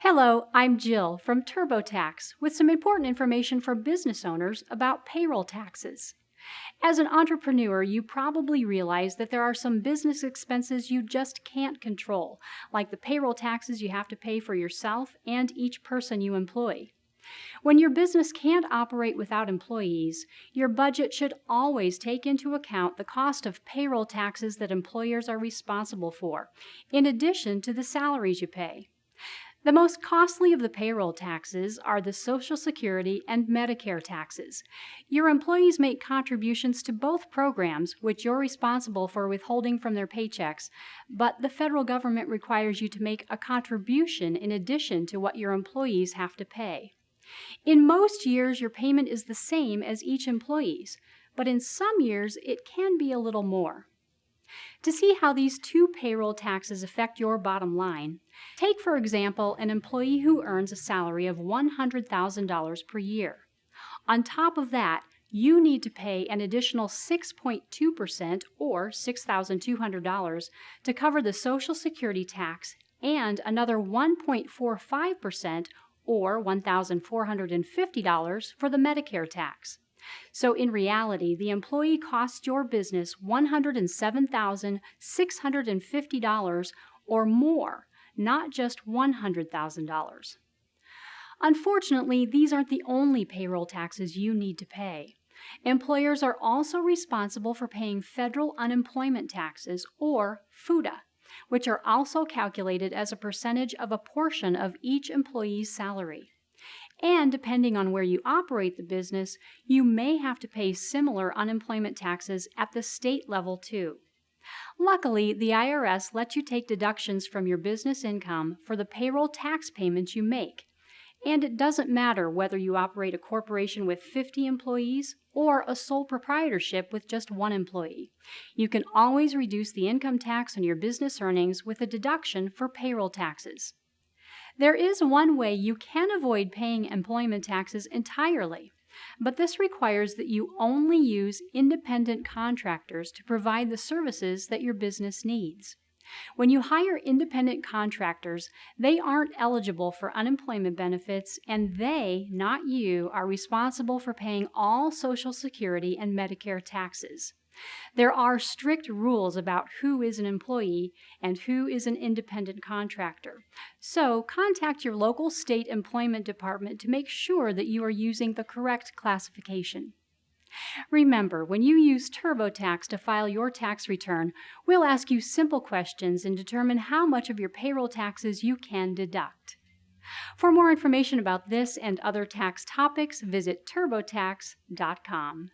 Hello, I'm Jill from TurboTax with some important information for business owners about payroll taxes. As an entrepreneur, you probably realize that there are some business expenses you just can't control, like the payroll taxes you have to pay for yourself and each person you employ. When your business can't operate without employees, your budget should always take into account the cost of payroll taxes that employers are responsible for, in addition to the salaries you pay. The most costly of the payroll taxes are the Social Security and Medicare taxes. Your employees make contributions to both programs, which you're responsible for withholding from their paychecks, but the federal government requires you to make a contribution in addition to what your employees have to pay. In most years, your payment is the same as each employee's, but in some years, it can be a little more. To see how these two payroll taxes affect your bottom line, take, for example, an employee who earns a salary of $100,000 per year. On top of that, you need to pay an additional 6.2% or $6,200 to cover the Social Security tax and another 1.45% or $1,450 for the Medicare tax. So in reality, the employee costs your business $107,650 or more, not just $100,000. Unfortunately, these aren't the only payroll taxes you need to pay. Employers are also responsible for paying federal unemployment taxes, or FUTA, which are also calculated as a percentage of a portion of each employee's salary. And depending on where you operate the business, you may have to pay similar unemployment taxes at the state level too. Luckily, the IRS lets you take deductions from your business income for the payroll tax payments you make. And it doesn't matter whether you operate a corporation with 50 employees or a sole proprietorship with just one employee. You can always reduce the income tax on your business earnings with a deduction for payroll taxes. There is one way you can avoid paying employment taxes entirely, but this requires that you only use independent contractors to provide the services that your business needs. When you hire independent contractors, they aren't eligible for unemployment benefits, and they, not you, are responsible for paying all Social Security and Medicare taxes. There are strict rules about who is an employee and who is an independent contractor. So contact your local state employment department to make sure that you are using the correct classification. Remember, when you use TurboTax to file your tax return, we'll ask you simple questions and determine how much of your payroll taxes you can deduct. For more information about this and other tax topics, visit TurboTax.com.